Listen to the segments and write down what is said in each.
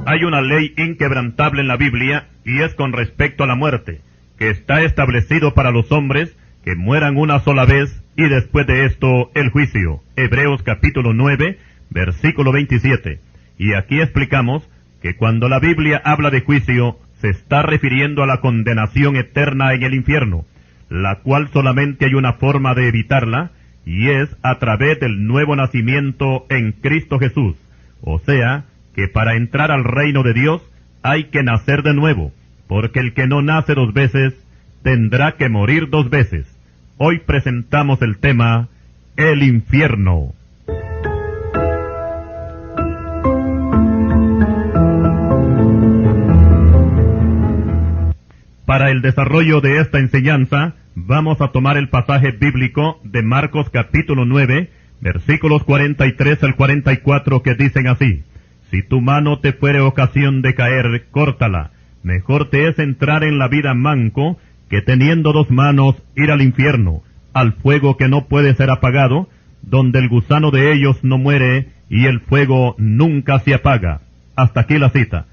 Hay una ley inquebrantable en la Biblia, y es con respecto a la muerte, que está establecido para los hombres que mueran una sola vez, y después de esto el juicio. Hebreos capítulo 9, versículo 27. Y aquí explicamos que cuando la Biblia habla de juicio, se está refiriendo a la condenación eterna en el infierno, la cual solamente hay una forma de evitarla, y es a través del nuevo nacimiento en Cristo Jesús. O sea, que para entrar al reino de Dios hay que nacer de nuevo, porque el que no nace dos veces tendrá que morir dos veces. Hoy presentamos el tema, el infierno. Para el desarrollo de esta enseñanza, vamos a tomar el pasaje bíblico de Marcos capítulo 9, versículos 43 al 44, que dicen así: Si tu mano te fuere ocasión de caer, córtala. Mejor te es entrar en la vida manco, que teniendo dos manos ir al infierno, al fuego que no puede ser apagado, donde el gusano de ellos no muere, y el fuego nunca se apaga. Hasta aquí la cita.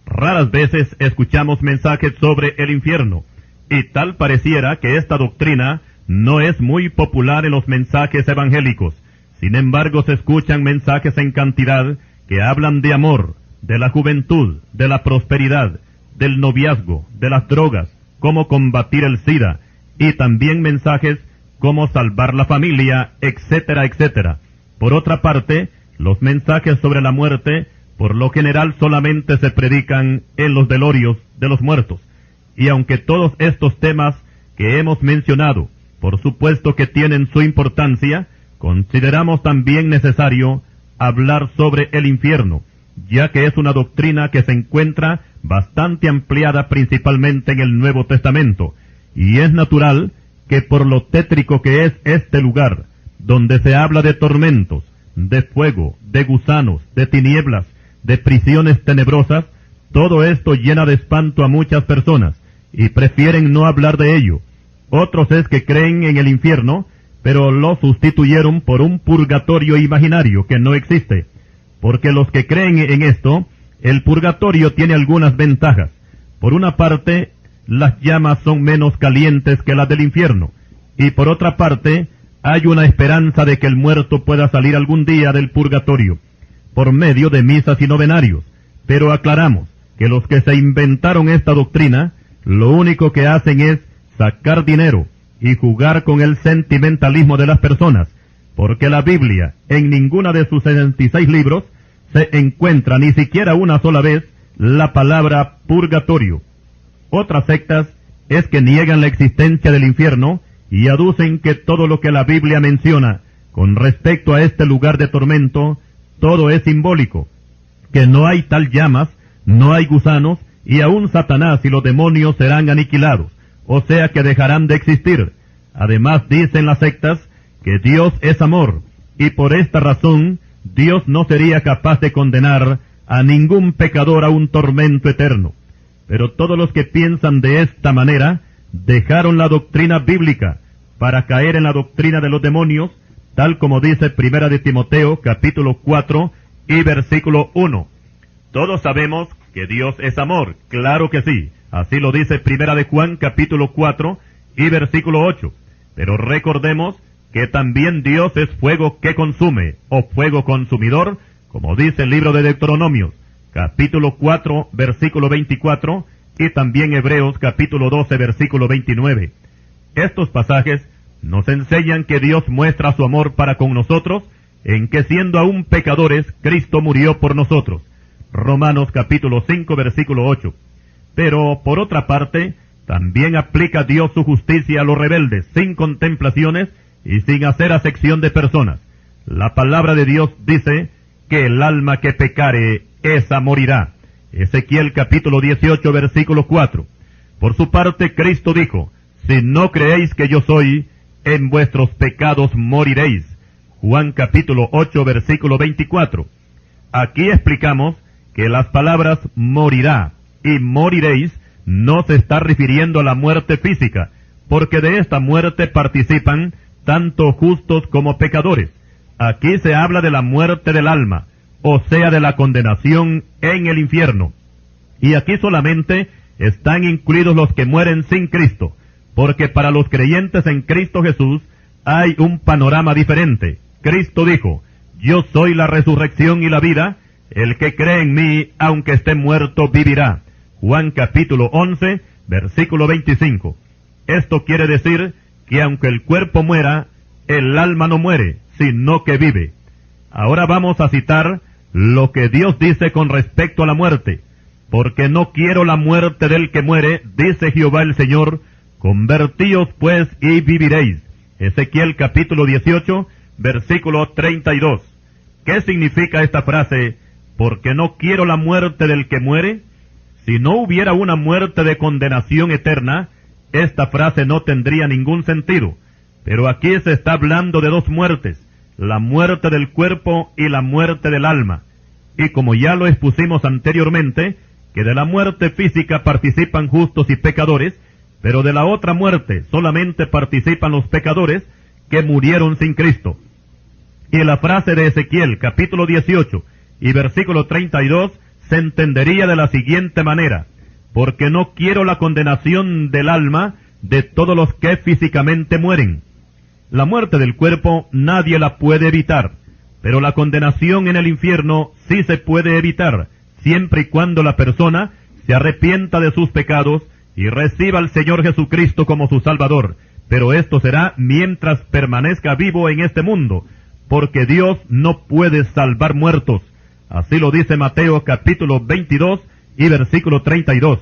Raras veces escuchamos mensajes sobre el infierno, y tal pareciera que esta doctrina no es muy popular en los mensajes evangélicos. Sin embargo, se escuchan mensajes en cantidad que hablan de amor, de la juventud, de la prosperidad, del noviazgo, de las drogas, cómo combatir el SIDA, y también mensajes cómo salvar la familia, etcétera, etcétera. Por otra parte, los mensajes sobre la muerte, por lo general solamente se predican en los velorios de los muertos. Y aunque todos estos temas que hemos mencionado, por supuesto que tienen su importancia, consideramos también necesario hablar sobre el infierno, ya que es una doctrina que se encuentra bastante ampliada principalmente en el Nuevo Testamento, y es natural que por lo tétrico que es este lugar, donde se habla de tormentos, de fuego, de gusanos, de tinieblas, de prisiones tenebrosas, todo esto llena de espanto a muchas personas, y prefieren no hablar de ello. Otros es que creen en el infierno, pero lo sustituyeron por un purgatorio imaginario que no existe, porque los que creen en esto, el purgatorio tiene algunas ventajas. Por una parte, las llamas son menos calientes que las del infierno, y por otra parte, hay una esperanza de que el muerto pueda salir algún día del purgatorio, por medio de misas y novenarios. Pero aclaramos que los que se inventaron esta doctrina, lo único que hacen es sacar dinero y jugar con el sentimentalismo de las personas, porque la Biblia, en ninguna de sus 66 libros, se encuentra ni siquiera una sola vez la palabra purgatorio. Otras sectas es que niegan la existencia del infierno y aducen que todo lo que la Biblia menciona con respecto a este lugar de tormento, todo es simbólico, que no hay tal llamas, no hay gusanos, y aún Satanás y los demonios serán aniquilados, o sea que dejarán de existir. Además dicen las sectas que Dios es amor, y por esta razón Dios no sería capaz de condenar a ningún pecador a un tormento eterno. Pero todos los que piensan de esta manera dejaron la doctrina bíblica para caer en la doctrina de los demonios, tal como dice Primera de Timoteo, capítulo 4 y versículo 1. Todos sabemos que Dios es amor, claro que sí. Así lo dice Primera de Juan, capítulo 4 y versículo 8. Pero recordemos que también Dios es fuego que consume, o fuego consumidor, como dice el libro de Deuteronomios, capítulo 4, versículo 24, y también Hebreos, capítulo 12, versículo 29. Estos pasajes nos enseñan que Dios muestra su amor para con nosotros, en que siendo aún pecadores, Cristo murió por nosotros. Romanos capítulo 5, versículo 8. Pero, por otra parte, también aplica Dios su justicia a los rebeldes, sin contemplaciones y sin hacer acepción de personas. La palabra de Dios dice que el alma que pecare, esa morirá. Ezequiel capítulo 18, versículo 4. Por su parte, Cristo dijo: si no creéis que yo soy, en vuestros pecados moriréis. Juan capítulo 8, versículo 24. Aquí explicamos que las palabras morirá y moriréis no se está refiriendo a la muerte física, porque de esta muerte participan tanto justos como pecadores. Aquí se habla de la muerte del alma, o sea, de la condenación en el infierno. Y aquí solamente están incluidos los que mueren sin Cristo, porque para los creyentes en Cristo Jesús hay un panorama diferente. Cristo dijo: yo soy la resurrección y la vida, el que cree en mí, aunque esté muerto, vivirá. Juan capítulo 11, versículo 25. Esto quiere decir que aunque el cuerpo muera, el alma no muere, sino que vive. Ahora vamos a citar lo que Dios dice con respecto a la muerte. Porque no quiero la muerte del que muere, dice Jehová el Señor, convertíos pues y viviréis. Ezequiel capítulo 18, versículo 32. ¿Qué significa esta frase? Porque no quiero la muerte del que muere. Si no hubiera una muerte de condenación eterna, esta frase no tendría ningún sentido. Pero aquí se está hablando de dos muertes, la muerte del cuerpo y la muerte del alma. Y como ya lo expusimos anteriormente, que de la muerte física participan justos y pecadores, pero de la otra muerte solamente participan los pecadores que murieron sin Cristo. Y la frase de Ezequiel capítulo 18 y versículo 32 se entendería de la siguiente manera: porque no quiero la condenación del alma de todos los que físicamente mueren. La muerte del cuerpo nadie la puede evitar, pero la condenación en el infierno sí se puede evitar, siempre y cuando la persona se arrepienta de sus pecados y reciba al Señor Jesucristo como su Salvador. Pero esto será mientras permanezca vivo en este mundo, porque Dios no puede salvar muertos. Así lo dice Mateo capítulo 22 y versículo 32.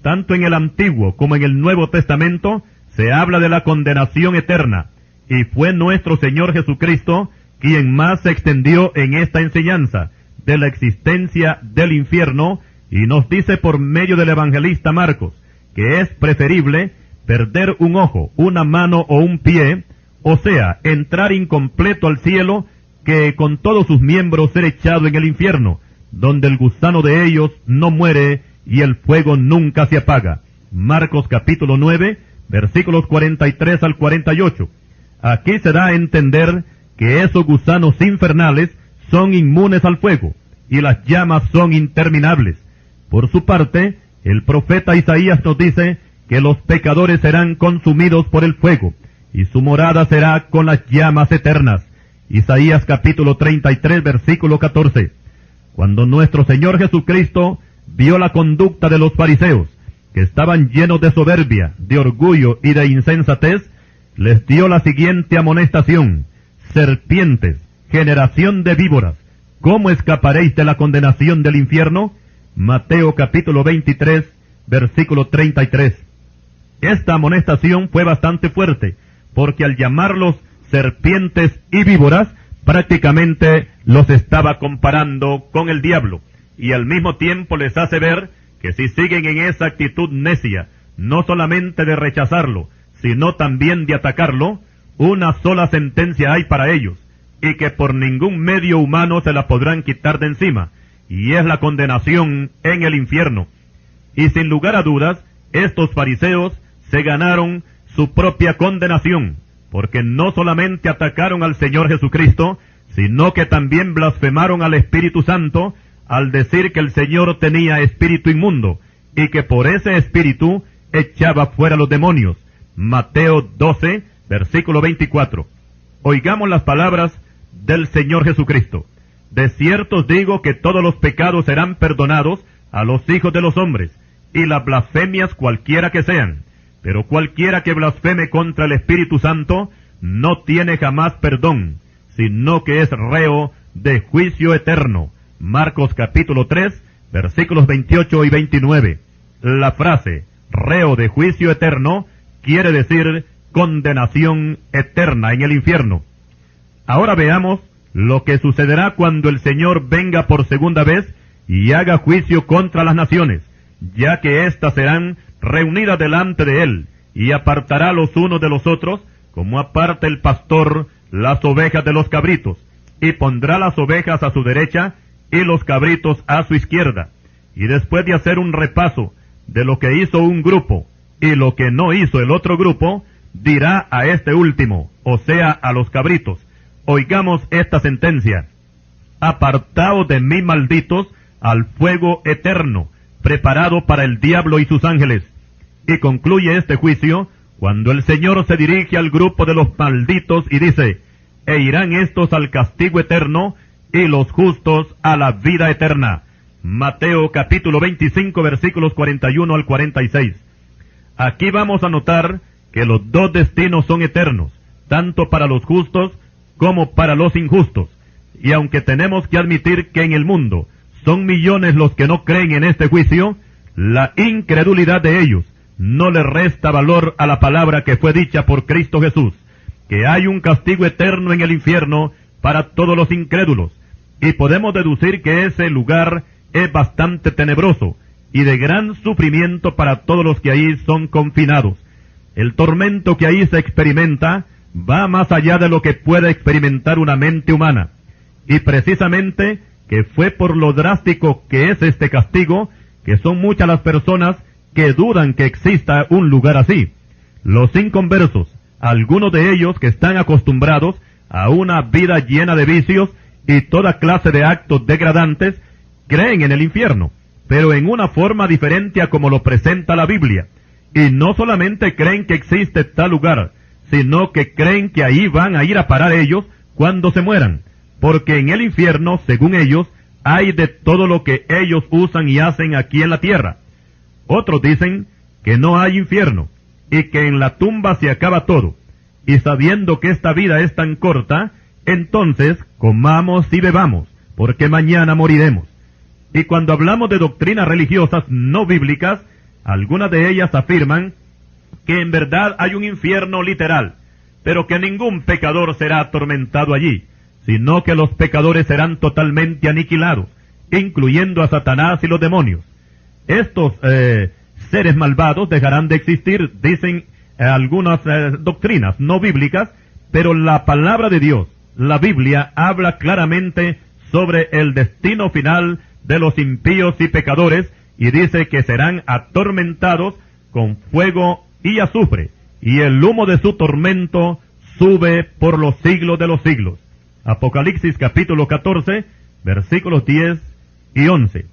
Tanto en el Antiguo como en el Nuevo Testamento se habla de la condenación eterna, y fue nuestro Señor Jesucristo quien más se extendió en esta enseñanza de la existencia del infierno, y nos dice por medio del evangelista Marcos que es preferible perder un ojo, una mano o un pie, o sea, entrar incompleto al cielo, que con todos sus miembros ser echado en el infierno, donde el gusano de ellos no muere y el fuego nunca se apaga. Marcos capítulo 9, versículos 43 al 48. Aquí se da a entender que esos gusanos infernales son inmunes al fuego, y las llamas son interminables. Por su parte, el profeta Isaías nos dice que los pecadores serán consumidos por el fuego, y su morada será con las llamas eternas. Isaías capítulo 33, versículo 14. Cuando nuestro Señor Jesucristo vio la conducta de los fariseos, que estaban llenos de soberbia, de orgullo y de insensatez, les dio la siguiente amonestación: serpientes, generación de víboras, ¿cómo escaparéis de la condenación del infierno? Mateo capítulo 23, versículo 33. Esta amonestación fue bastante fuerte, porque al llamarlos serpientes y víboras, prácticamente los estaba comparando con el diablo, y al mismo tiempo les hace ver que si siguen en esa actitud necia, no solamente de rechazarlo, sino también de atacarlo, una sola sentencia hay para ellos, y que por ningún medio humano se la podrán quitar de encima, y es la condenación en el infierno. Y sin lugar a dudas, estos fariseos se ganaron su propia condenación, porque no solamente atacaron al Señor Jesucristo, sino que también blasfemaron al Espíritu Santo al decir que el Señor tenía espíritu inmundo, y que por ese espíritu echaba fuera los demonios. Mateo 12, versículo 24. Oigamos las palabras del Señor Jesucristo: de cierto os digo que todos los pecados serán perdonados a los hijos de los hombres, y las blasfemias cualquiera que sean. Pero cualquiera que blasfeme contra el Espíritu Santo no tiene jamás perdón, sino que es reo de juicio eterno. Marcos capítulo 3, versículos 28 y 29. La frase reo de juicio eterno quiere decir condenación eterna en el infierno. Ahora veamos lo que sucederá cuando el Señor venga por segunda vez y haga juicio contra las naciones, ya que éstas serán reunidas delante de Él, y apartará los unos de los otros, como aparta el pastor las ovejas de los cabritos, y pondrá las ovejas a su derecha y los cabritos a su izquierda. Y después de hacer un repaso de lo que hizo un grupo y lo que no hizo el otro grupo, dirá a este último, o sea, a los cabritos: oigamos esta sentencia. apartaos de mí, malditos, al fuego eterno, preparado para el diablo y sus ángeles. Y concluye este juicio cuando el Señor se dirige al grupo de los malditos y dice: e irán estos al castigo eterno, y los justos a la vida eterna. Mateo capítulo 25, versículos 41 al 46. Aquí vamos a notar que los dos destinos son eternos, tanto para los justos como para los injustos. Y aunque tenemos que admitir que en el mundo son millones los que no creen en este juicio, la incredulidad de ellos no le resta valor a la palabra que fue dicha por Cristo Jesús, que hay un castigo eterno en el infierno para todos los incrédulos, y podemos deducir que ese lugar es bastante tenebroso y de gran sufrimiento para todos los que ahí son confinados. El tormento que ahí se experimenta va más allá de lo que puede experimentar una mente humana, y precisamente que fue por lo drástico que es este castigo, que son muchas las personas que dudan que exista un lugar así. Los inconversos, algunos de ellos que están acostumbrados a una vida llena de vicios y toda clase de actos degradantes, creen en el infierno, pero en una forma diferente a como lo presenta la Biblia. Y no solamente creen que existe tal lugar, sino que creen que ahí van a ir a parar ellos cuando se mueran, porque en el infierno, según ellos, hay de todo lo que ellos usan y hacen aquí en la tierra. Otros dicen que no hay infierno, y que en la tumba se acaba todo, y sabiendo que esta vida es tan corta, entonces comamos y bebamos, porque mañana moriremos. Y cuando hablamos de doctrinas religiosas no bíblicas, algunas de ellas afirman que en verdad hay un infierno literal, pero que ningún pecador será atormentado allí, sino que los pecadores serán totalmente aniquilados, incluyendo a Satanás y los demonios. Estos seres malvados dejarán de existir, dicen algunas doctrinas no bíblicas, pero la palabra de Dios, la Biblia, habla claramente sobre el destino final de los impíos y pecadores, y dice que serán atormentados con fuego y azufre, y el humo de su tormento sube por los siglos de los siglos. Apocalipsis capítulo 14, versículos 10 y 11.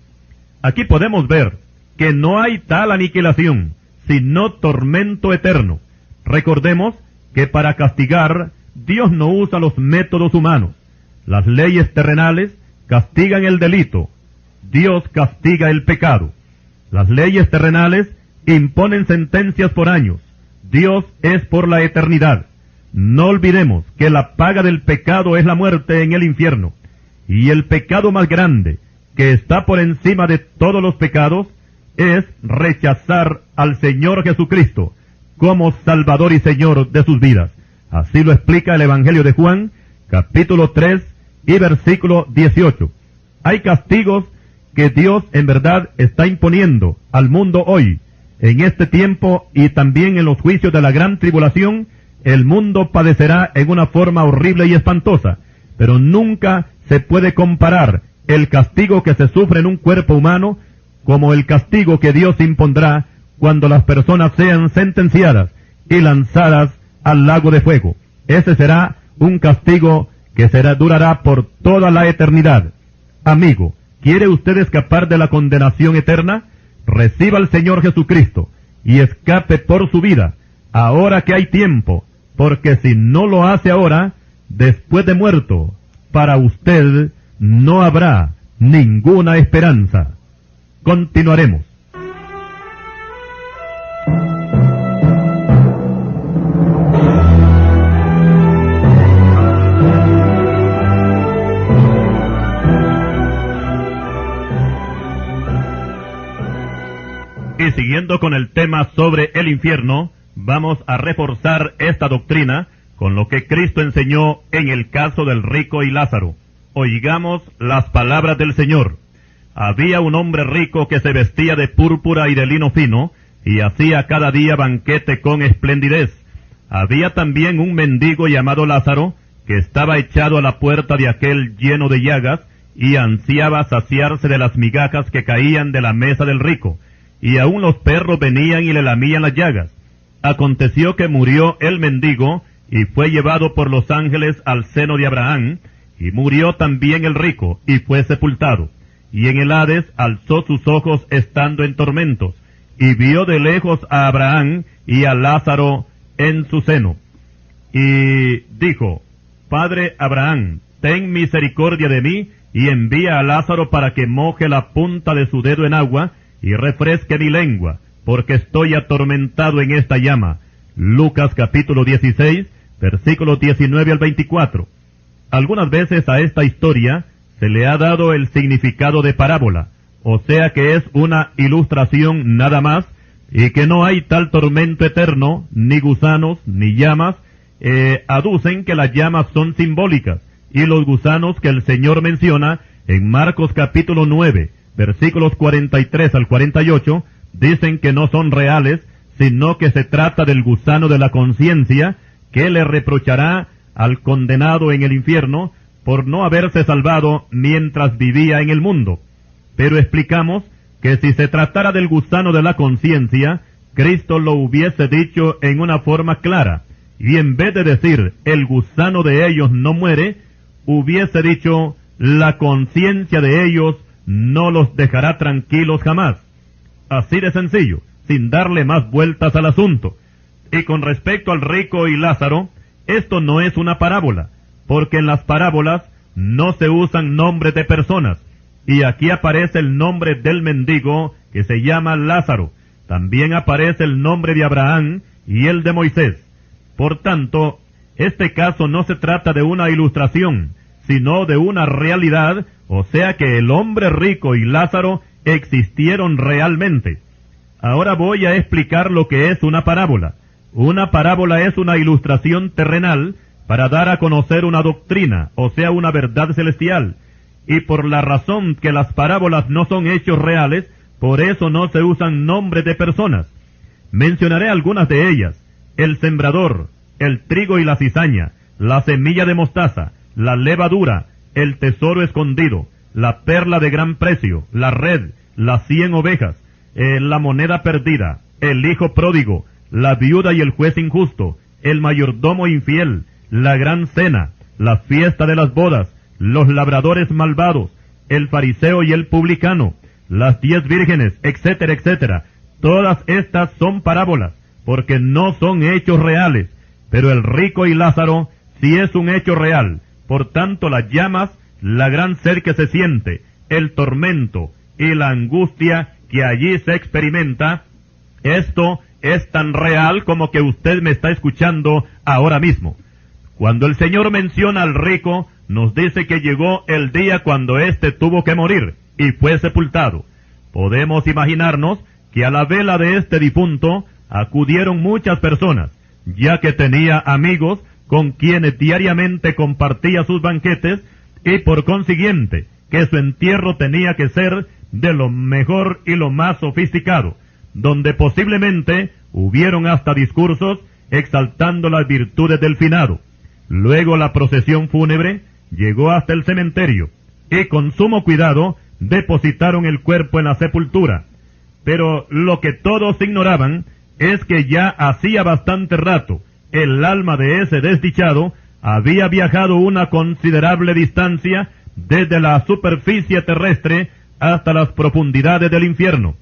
Aquí podemos ver que no hay tal aniquilación, sino tormento eterno. Recordemos que para castigar, Dios no usa los métodos humanos. Las leyes terrenales castigan el delito. Dios castiga el pecado. Las leyes terrenales imponen sentencias por años. Dios es por la eternidad. No olvidemos que la paga del pecado es la muerte en el infierno. Y el pecado más grande, que está por encima de todos los pecados, es rechazar al Señor Jesucristo como Salvador y Señor de sus vidas. Así lo explica el Evangelio de Juan, capítulo 3 y versículo 18. Hay castigos que Dios en verdad está imponiendo al mundo hoy. En este tiempo y también en los juicios de la gran tribulación, el mundo padecerá en una forma horrible y espantosa, pero nunca se puede comparar el castigo que se sufre en un cuerpo humano como el castigo que Dios impondrá cuando las personas sean sentenciadas y lanzadas al lago de fuego. Ese será un castigo que durará por toda la eternidad. Amigo, ¿quiere usted escapar de la condenación eterna? Reciba al Señor Jesucristo y escape por su vida, ahora que hay tiempo, porque si no lo hace ahora, después de muerto, para usted no habrá ninguna esperanza. Continuaremos. Y siguiendo con el tema sobre el infierno, vamos a reforzar esta doctrina con lo que Cristo enseñó en el caso del rico y Lázaro. Oigamos las palabras del Señor. Había un hombre rico que se vestía de púrpura y de lino fino, y hacía cada día banquete con esplendidez. Había también un mendigo llamado Lázaro, que estaba echado a la puerta de aquel lleno de llagas, y ansiaba saciarse de las migajas que caían de la mesa del rico, y aun los perros venían y le lamían las llagas. Aconteció que murió el mendigo, y fue llevado por los ángeles al seno de Abraham, y murió también el rico, y fue sepultado. Y en el Hades alzó sus ojos estando en tormentos, y vio de lejos a Abraham y a Lázaro en su seno. Y dijo, Padre Abraham, ten misericordia de mí, y envía a Lázaro para que moje la punta de su dedo en agua, y refresque mi lengua, porque estoy atormentado en esta llama. Lucas capítulo 16, versículos 19 al 24. Algunas veces a esta historia se le ha dado el significado de parábola, o sea que es una ilustración nada más, y que no hay tal tormento eterno, ni gusanos, ni llamas. Aducen que las llamas son simbólicas, y los gusanos que el Señor menciona en Marcos capítulo 9, versículos 43 al 48, dicen que no son reales, sino que se trata del gusano de la conciencia, que le reprochará al condenado en el infierno por no haberse salvado mientras vivía en el mundo. Pero explicamos que si se tratara del gusano de la conciencia, Cristo lo hubiese dicho en una forma clara, y en vez de decir, el gusano de ellos no muere, hubiese dicho, la conciencia de ellos no los dejará tranquilos jamás. Así de sencillo, sin darle más vueltas al asunto. Y con respecto al rico y Lázaro, esto no es una parábola, porque en las parábolas no se usan nombres de personas, y aquí aparece el nombre del mendigo que se llama Lázaro. También aparece el nombre de Abraham y el de Moisés. Por tanto, este caso no se trata de una ilustración, sino de una realidad, o sea que el hombre rico y Lázaro existieron realmente. Ahora voy a explicar lo que es una parábola. Una parábola es una ilustración terrenal para dar a conocer una doctrina, o sea una verdad celestial. Y por la razón que las parábolas no son hechos reales, por eso no se usan nombres de personas. Mencionaré algunas de ellas: el sembrador, el trigo y la cizaña, la semilla de mostaza, la levadura, el tesoro escondido, la perla de gran precio, la red, las 100 ovejas, la moneda perdida, el hijo pródigo, la viuda y el juez injusto, el mayordomo infiel, la gran cena, la fiesta de las bodas, los labradores malvados, el fariseo y el publicano, las 10 vírgenes, etcétera, etcétera. Todas estas son parábolas, porque no son hechos reales, pero el rico y Lázaro sí es un hecho real. Por tanto, las llamas, la gran sed que se siente, el tormento y la angustia que allí se experimenta, esto es tan real como que usted me está escuchando ahora mismo. Cuando el Señor menciona al rico, nos dice que llegó el día cuando éste tuvo que morir y fue sepultado. Podemos imaginarnos que a la vela de este difunto acudieron muchas personas, ya que tenía amigos con quienes diariamente compartía sus banquetes, y por consiguiente que su entierro tenía que ser de lo mejor y lo más sofisticado, donde posiblemente hubieron hasta discursos exaltando las virtudes del finado. Luego la procesión fúnebre llegó hasta el cementerio, y con sumo cuidado depositaron el cuerpo en la sepultura. Pero lo que todos ignoraban es que ya hacía bastante rato el alma de ese desdichado había viajado una considerable distancia desde la superficie terrestre hasta las profundidades del infierno.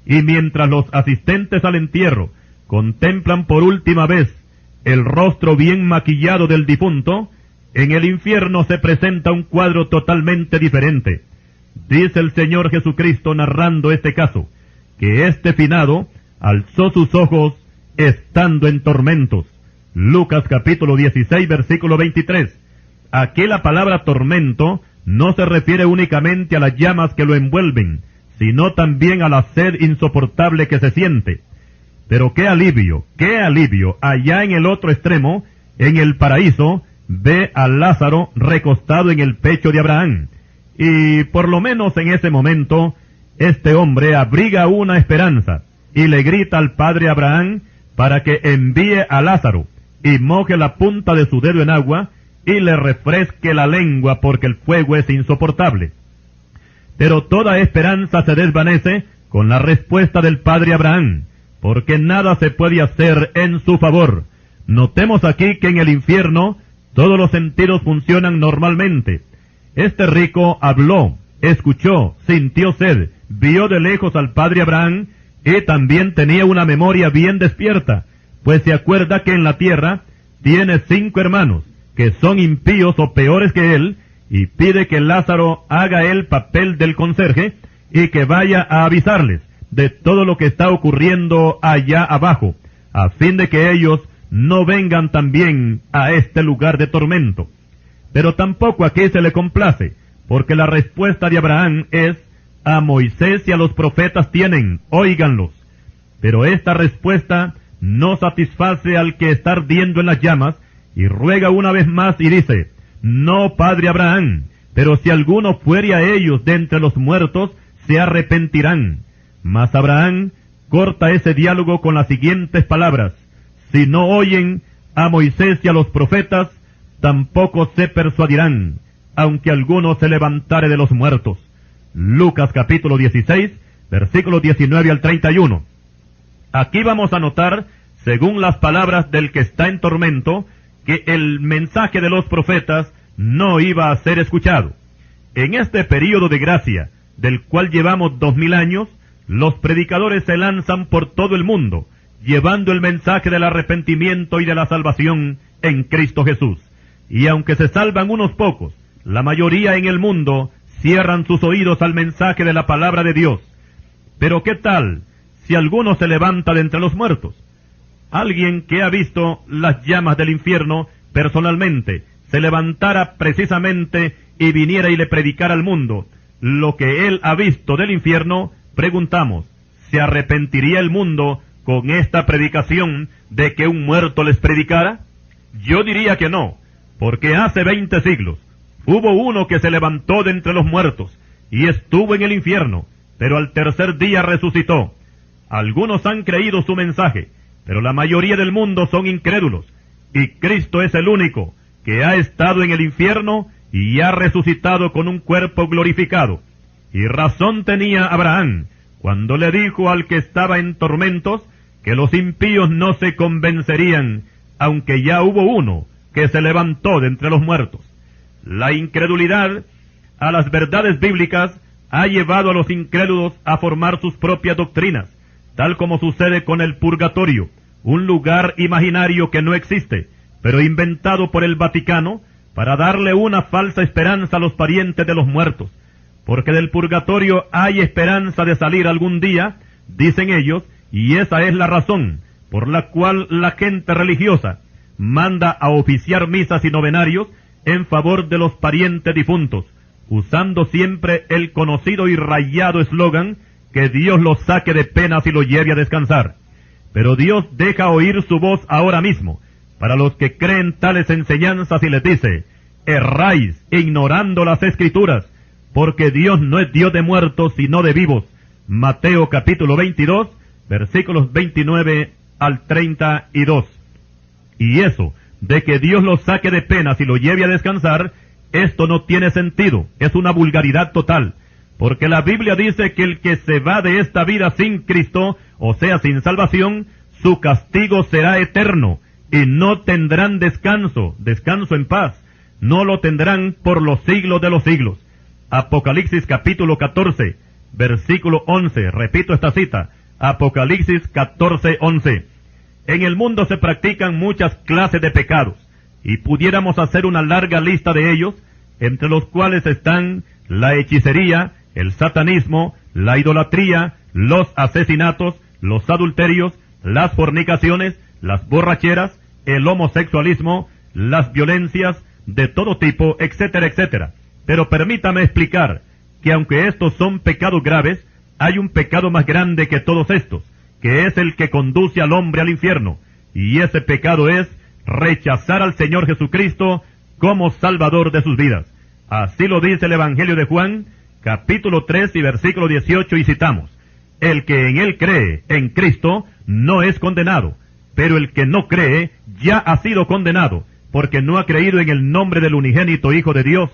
Y mientras los asistentes al entierro contemplan por última vez el rostro bien maquillado del difunto, en el infierno se presenta un cuadro totalmente diferente. Dice el Señor Jesucristo narrando este caso, que este finado alzó sus ojos estando en tormentos. Lucas capítulo 16, versículo 23. Aquí la palabra tormento no se refiere únicamente a las llamas que lo envuelven, sino también a la sed insoportable que se siente. Pero qué alivio, allá en el otro extremo, en el paraíso, ve a Lázaro recostado en el pecho de Abraham. Y por lo menos en ese momento, este hombre abriga una esperanza, y le grita al padre Abraham para que envíe a Lázaro, y moje la punta de su dedo en agua, y le refresque la lengua porque el fuego es insoportable. Pero toda esperanza se desvanece con la respuesta del padre Abraham, porque nada se puede hacer en su favor. Notemos aquí que en el infierno todos los sentidos funcionan normalmente, Este rico habló, escuchó, sintió sed, vio de lejos al padre Abraham, y también tenía una memoria bien despierta, pues se acuerda que en la tierra tiene 5 hermanos, que son impíos o peores que él, y pide que Lázaro haga el papel del conserje, y que vaya a avisarles de todo lo que está ocurriendo allá abajo, a fin de que ellos no vengan también a este lugar de tormento. Pero tampoco aquí se le complace, porque la respuesta de Abraham es: a Moisés y a los profetas tienen, óiganlos. Pero esta respuesta no satisface al que está ardiendo en las llamas, y ruega una vez más y dice: no, padre Abraham, pero si alguno fuere a ellos de entre los muertos, se arrepentirán. Mas Abraham corta ese diálogo con las siguientes palabras: si no oyen a Moisés y a los profetas, tampoco se persuadirán, aunque alguno se levantare de los muertos. Lucas capítulo 16, versículos 19 al 31. Aquí vamos a notar, según las palabras del que está en tormento, que el mensaje de los profetas no iba a ser escuchado. En este período de gracia, del cual llevamos 2000 años, los predicadores se lanzan por todo el mundo, llevando el mensaje del arrepentimiento y de la salvación en Cristo Jesús. Y aunque se salvan unos pocos, la mayoría en el mundo cierran sus oídos al mensaje de la palabra de Dios. Pero ¿qué tal si alguno se levanta de entre los muertos? Alguien que ha visto las llamas del infierno personalmente, se levantara precisamente y viniera y le predicara al mundo lo que él ha visto del infierno, preguntamos, ¿se arrepentiría el mundo con esta predicación de que un muerto les predicara? Yo diría que no, porque hace 20 siglos hubo uno que se levantó de entre los muertos y estuvo en el infierno, pero al tercer día resucitó. Algunos han creído su mensaje, pero la mayoría del mundo son incrédulos, y Cristo es el único que ha estado en el infierno y ha resucitado con un cuerpo glorificado. Y razón tenía Abraham cuando le dijo al que estaba en tormentos que los impíos no se convencerían, aunque ya hubo uno que se levantó de entre los muertos. La incredulidad a las verdades bíblicas ha llevado a los incrédulos a formar sus propias doctrinas, tal como sucede con el purgatorio, un lugar imaginario que no existe, pero inventado por el Vaticano para darle una falsa esperanza a los parientes de los muertos, porque del purgatorio hay esperanza de salir algún día, dicen ellos, y esa es la razón por la cual la gente religiosa manda a oficiar misas y novenarios en favor de los parientes difuntos, usando siempre el conocido y rayado eslogan que Dios los saque de penas y los lleve a descansar. Pero Dios deja oír su voz ahora mismo para los que creen tales enseñanzas y les dice: erráis ignorando las Escrituras, porque Dios no es Dios de muertos sino de vivos. Mateo capítulo 22, versículos 29 al 32. Y eso de que Dios los saque de penas y los lleve a descansar, esto no tiene sentido, es una vulgaridad total, porque la Biblia dice que el que se va de esta vida sin Cristo, o sea, sin salvación, su castigo será eterno, y no tendrán descanso en paz, no lo tendrán por los siglos de los siglos. Apocalipsis capítulo 14, versículo 11, repito esta cita, Apocalipsis 14, 11. En el mundo se practican muchas clases de pecados, y pudiéramos hacer una larga lista de ellos, entre los cuales están la hechicería, el satanismo, la idolatría, los asesinatos, los adulterios, las fornicaciones, las borracheras, el homosexualismo, las violencias de todo tipo, etcétera, etcétera. Pero permítame explicar que aunque estos son pecados graves, hay un pecado más grande que todos estos, que es el que conduce al hombre al infierno, y ese pecado es rechazar al Señor Jesucristo como Salvador de sus vidas. Así lo dice el Evangelio de Juan, capítulo 3 y versículo 18, y citamos: el que en él cree, en Cristo, no es condenado, pero el que no cree ya ha sido condenado, porque no ha creído en el nombre del unigénito Hijo de Dios.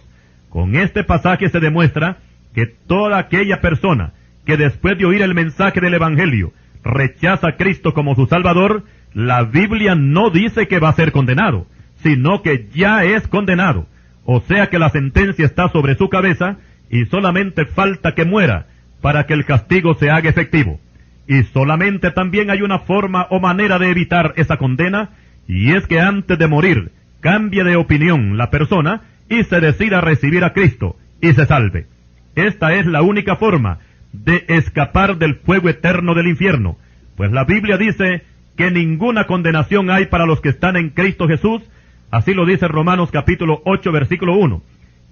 Con este pasaje se demuestra que toda aquella persona que después de oír el mensaje del Evangelio rechaza a Cristo como su Salvador, la Biblia no dice que va a ser condenado, sino que ya es condenado. o sea que la sentencia está sobre su cabeza y solamente falta que muera para que el castigo se haga efectivo. Y solamente también hay una forma o manera de evitar esa condena, y es que antes de morir cambie de opinión la persona y se decida recibir a Cristo y se salve. Esta es la única forma de escapar del fuego eterno del infierno, pues la Biblia dice que ninguna condenación hay para los que están en Cristo Jesús. Así lo dice Romanos capítulo 8, versículo 1.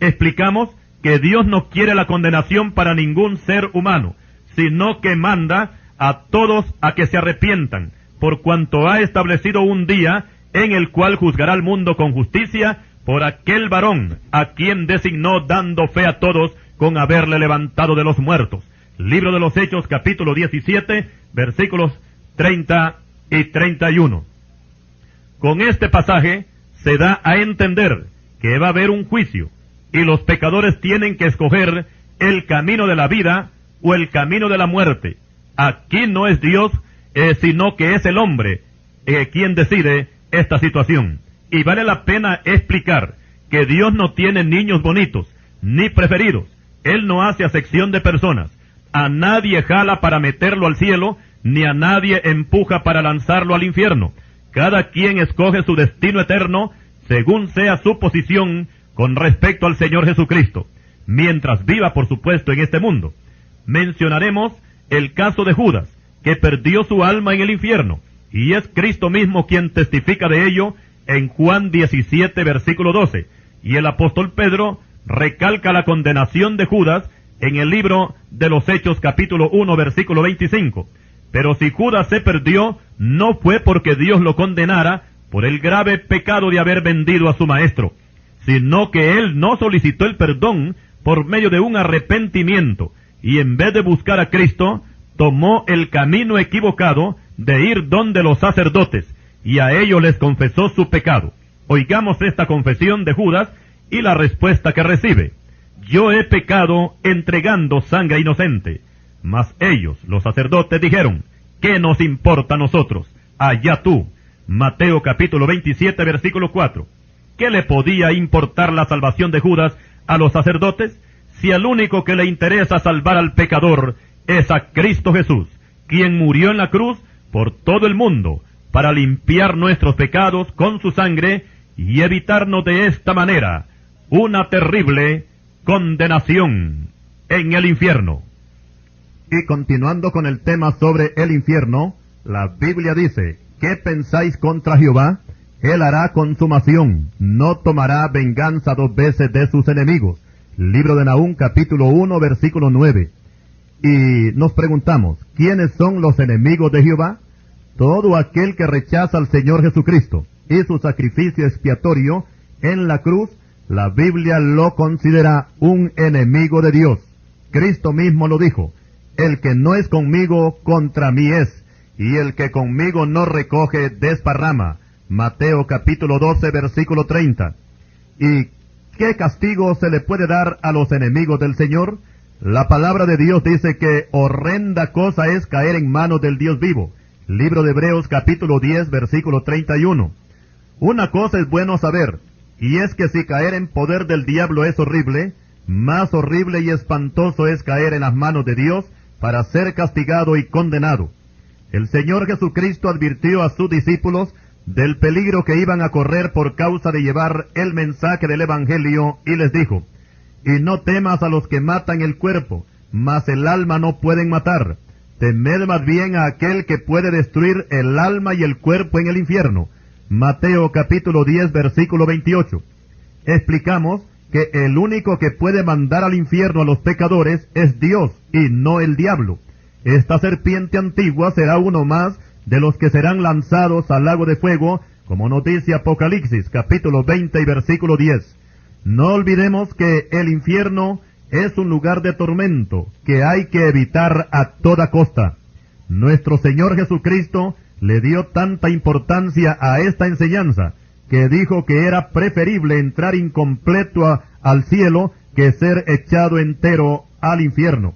Explicamos que Dios no quiere la condenación para ningún ser humano, sino que manda a todos a que se arrepientan, por cuanto ha establecido un día en el cual juzgará al mundo con justicia por aquel varón a quien designó, dando fe a todos con haberle levantado de los muertos. Libro de los Hechos capítulo 17, versículos 30 y 31. Con este pasaje se da a entender que va a haber un juicio, y los pecadores tienen que escoger el camino de la vida o el camino de la muerte. Aquí no es Dios, sino que es el hombre quien decide esta situación. Y vale la pena explicar que Dios no tiene niños bonitos, ni preferidos. Él no hace acepción de personas. A nadie jala para meterlo al cielo, ni a nadie empuja para lanzarlo al infierno. Cada quien escoge su destino eterno según sea su posición con respecto al Señor Jesucristo, mientras viva, por supuesto, en este mundo. Mencionaremos el caso de Judas, que perdió su alma en el infierno, y es Cristo mismo quien testifica de ello en Juan 17, versículo 12, y el apóstol Pedro recalca la condenación de Judas en el libro de los Hechos capítulo 1, versículo 25. Pero si Judas se perdió, no fue porque Dios lo condenara por el grave pecado de haber vendido a su maestro, sino que él no solicitó el perdón por medio de un arrepentimiento, y en vez de buscar a Cristo, tomó el camino equivocado de ir donde los sacerdotes, y a ellos les confesó su pecado. Oigamos esta confesión de Judas y la respuesta que recibe: yo he pecado entregando sangre inocente. Mas ellos, los sacerdotes, dijeron: ¿qué nos importa a nosotros? Allá tú. Mateo capítulo 27, versículo 4. ¿Qué le podía importar la salvación de Judas a los sacerdotes, si al único que le interesa salvar al pecador es a Cristo Jesús, quien murió en la cruz por todo el mundo, para limpiar nuestros pecados con su sangre y evitarnos de esta manera una terrible condenación en el infierno? Y continuando con el tema sobre el infierno, la Biblia dice: ¿qué pensáis contra Jehová? Él hará consumación, no tomará venganza 2 veces de sus enemigos. Libro de Nahum, capítulo 1, versículo 9. Y nos preguntamos, ¿quiénes son los enemigos de Jehová? Todo aquel que rechaza al Señor Jesucristo y su sacrificio expiatorio en la cruz. La Biblia lo considera un enemigo de Dios. Cristo mismo lo dijo: el que no es conmigo, contra mí es, y el que conmigo no recoge, desparrama. Mateo capítulo 12, versículo 30. ¿Y qué castigo se le puede dar a los enemigos del Señor? La palabra de Dios dice que horrenda cosa es caer en manos del Dios vivo. Libro de Hebreos capítulo 10, versículo 31. Una cosa es bueno saber, y es que si caer en poder del diablo es horrible, más horrible y espantoso es caer en las manos de Dios para ser castigado y condenado. El Señor Jesucristo advirtió a sus discípulos del peligro que iban a correr por causa de llevar el mensaje del Evangelio, y les dijo: y no temas a los que matan el cuerpo, mas el alma no pueden matar. Temed más bien a aquel que puede destruir el alma y el cuerpo en el infierno. Mateo capítulo 10, versículo 28. Explicamos que el único que puede mandar al infierno a los pecadores es Dios, y no el diablo. Esta serpiente antigua será uno más de los que serán lanzados al lago de fuego, como nos dice Apocalipsis capítulo 20 y versículo 10. No olvidemos que el infierno es un lugar de tormento que hay que evitar a toda costa. Nuestro Señor Jesucristo le dio tanta importancia a esta enseñanza que dijo que era preferible entrar incompleto al cielo que ser echado entero al infierno.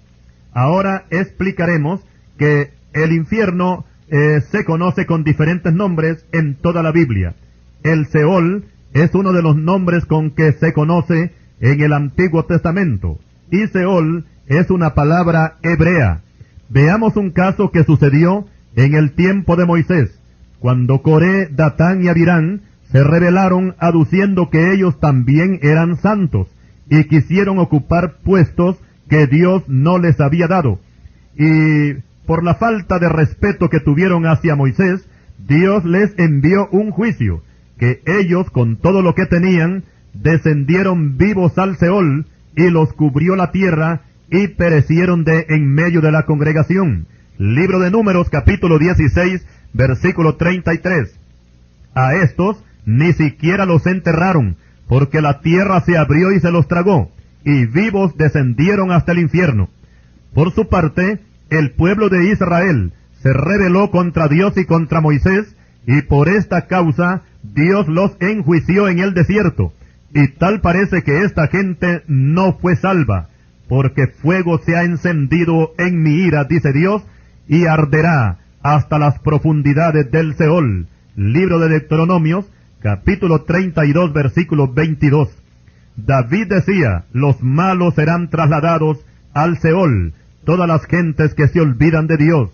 Ahora explicaremos que el infierno se conoce con diferentes nombres en toda la Biblia. El Seol es uno de los nombres con que se conoce en el Antiguo Testamento, y Seol es una palabra hebrea. Veamos un caso que sucedió en el tiempo de Moisés, cuando Coré, Datán y Abirán se rebelaron aduciendo que ellos también eran santos, y quisieron ocupar puestos que Dios no les había dado. Y por la falta de respeto que tuvieron hacia Moisés, Dios les envió un juicio, que ellos con todo lo que tenían, descendieron vivos al Seol, y los cubrió la tierra, y perecieron de en medio de la congregación. Libro de Números, capítulo 16, versículo 33. A estos ni siquiera los enterraron, porque la tierra se abrió y se los tragó, y vivos descendieron hasta el infierno. Por su parte, el pueblo de Israel se rebeló contra Dios y contra Moisés, y por esta causa Dios los enjuició en el desierto. Y tal parece que esta gente no fue salva, porque fuego se ha encendido en mi ira, dice Dios, y arderá hasta las profundidades del Seol. Libro de Deuteronomios, capítulo 32, versículo 22. David decía, los malos serán trasladados al Seol, todas las gentes que se olvidan de Dios.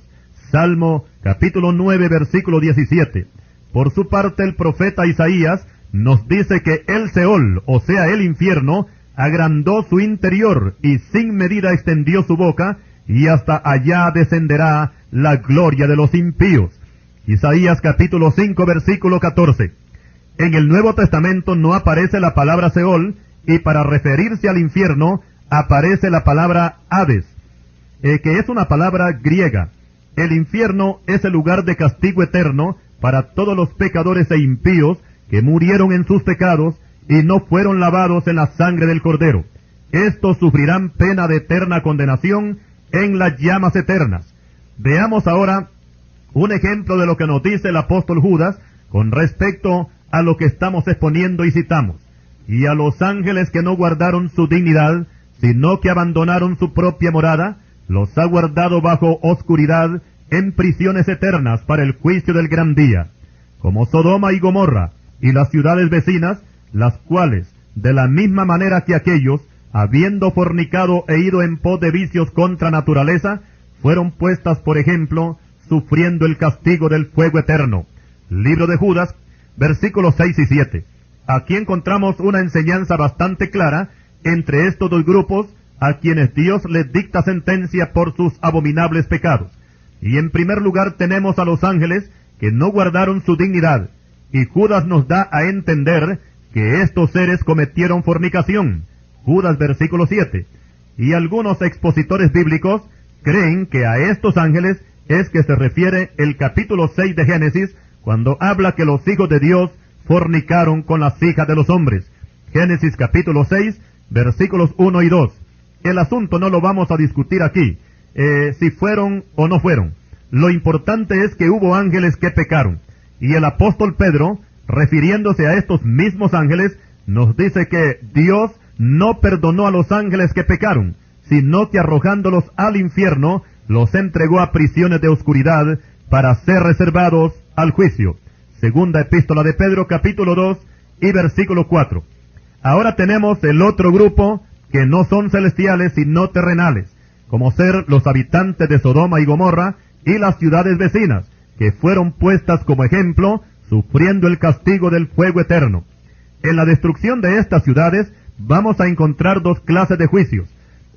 Salmo, capítulo 9, versículo 17. Por su parte, el profeta Isaías nos dice que el Seol, o sea, el infierno, agrandó su interior y sin medida extendió su boca, y hasta allá descenderá la gloria de los impíos. Isaías capítulo 5, versículo 14. En el Nuevo Testamento no aparece la palabra Seol, y para referirse al infierno aparece la palabra Hades, que es una palabra griega. El infierno es el lugar de castigo eterno para todos los pecadores e impíos que murieron en sus pecados y no fueron lavados en la sangre del Cordero. Estos sufrirán pena de eterna condenación en las llamas eternas. Veamos ahora un ejemplo de lo que nos dice el apóstol Judas con respecto a lo que estamos exponiendo y citamos. Y a los ángeles que no guardaron su dignidad, sino que abandonaron su propia morada, los ha guardado bajo oscuridad en prisiones eternas para el juicio del gran día, como Sodoma y Gomorra y las ciudades vecinas, las cuales, de la misma manera que aquellos, habiendo fornicado e ido en pos de vicios contra naturaleza, fueron puestas por ejemplo, sufriendo el castigo del fuego eterno. Libro de Judas, versículos 6 y 7. Aquí encontramos una enseñanza bastante clara entre estos dos grupos a quienes Dios les dicta sentencia por sus abominables pecados. Y en primer lugar tenemos a los ángeles que no guardaron su dignidad, y Judas nos da a entender que estos seres cometieron fornicación. Judas versículo 7. Y algunos expositores bíblicos creen que a estos ángeles es que se refiere el capítulo 6 de Génesis, cuando habla que los hijos de Dios fornicaron con las hijas de los hombres. Génesis capítulo 6, versículos 1 y 2. El asunto no lo vamos a discutir aquí, si fueron o no fueron. Lo importante es que hubo ángeles que pecaron. Y el apóstol Pedro, refiriéndose a estos mismos ángeles, nos dice que Dios no perdonó a los ángeles que pecaron, sino que arrojándolos al infierno, los entregó a prisiones de oscuridad para ser reservados al juicio. Segunda epístola de Pedro, capítulo 2 y versículo 4. Ahora tenemos el otro grupo que no son celestiales sino terrenales, como ser los habitantes de Sodoma y Gomorra y las ciudades vecinas, que fueron puestas como ejemplo, sufriendo el castigo del fuego eterno. En la destrucción de estas ciudades vamos a encontrar dos clases de juicios.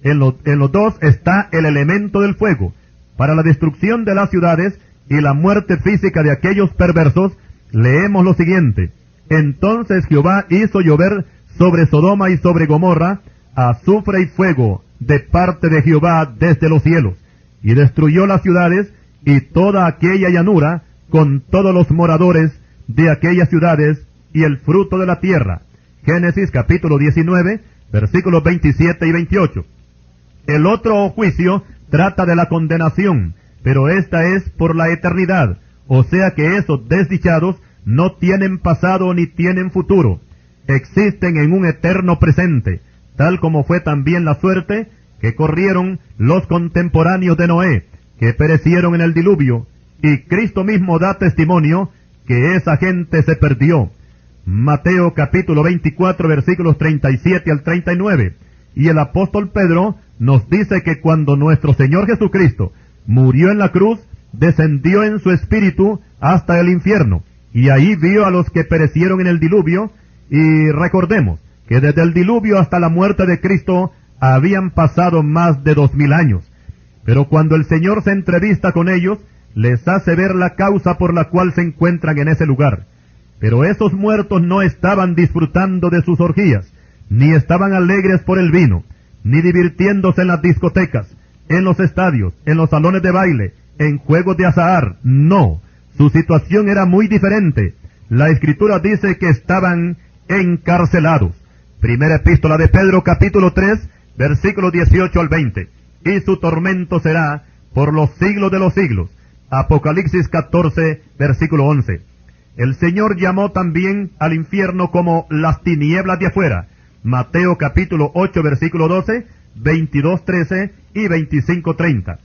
En los dos está el elemento del fuego. Para la destrucción de las ciudades y la muerte física de aquellos perversos, leemos lo siguiente: entonces Jehová hizo llover sobre Sodoma y sobre Gomorra azufre y fuego de parte de Jehová desde los cielos, y destruyó las ciudades y toda aquella llanura con todos los moradores de aquellas ciudades y el fruto de la tierra. Génesis capítulo 19, versículos 27 y 28. El otro juicio trata de la condenación, pero esta es por la eternidad, o sea que esos desdichados no tienen pasado ni tienen futuro, existen en un eterno presente, tal como fue también la suerte que corrieron los contemporáneos de Noé, que perecieron en el diluvio, y Cristo mismo da testimonio que esa gente se perdió. Mateo capítulo 24 versículos 37 al 39. Y el apóstol Pedro nos dice que cuando nuestro Señor Jesucristo murió en la cruz, descendió en su espíritu hasta el infierno, y ahí vio a los que perecieron en el diluvio, y recordemos que desde el diluvio hasta la muerte de Cristo habían pasado más de 2000 años. Pero cuando el Señor se entrevista con ellos, les hace ver la causa por la cual se encuentran en ese lugar. Pero esos muertos no estaban disfrutando de sus orgías, ni estaban alegres por el vino, ni divirtiéndose en las discotecas, en los estadios, en los salones de baile, en juegos de azahar. No, su situación era muy diferente. La Escritura dice que estaban encarcelados. Primera epístola de Pedro, capítulo 3, versículos 18 al 20. Y su tormento será por los siglos de los siglos. Apocalipsis 14, versículo 11. El Señor llamó también al infierno como las tinieblas de afuera. Mateo capítulo 8, versículo 12, 22, 13 y 25, 30.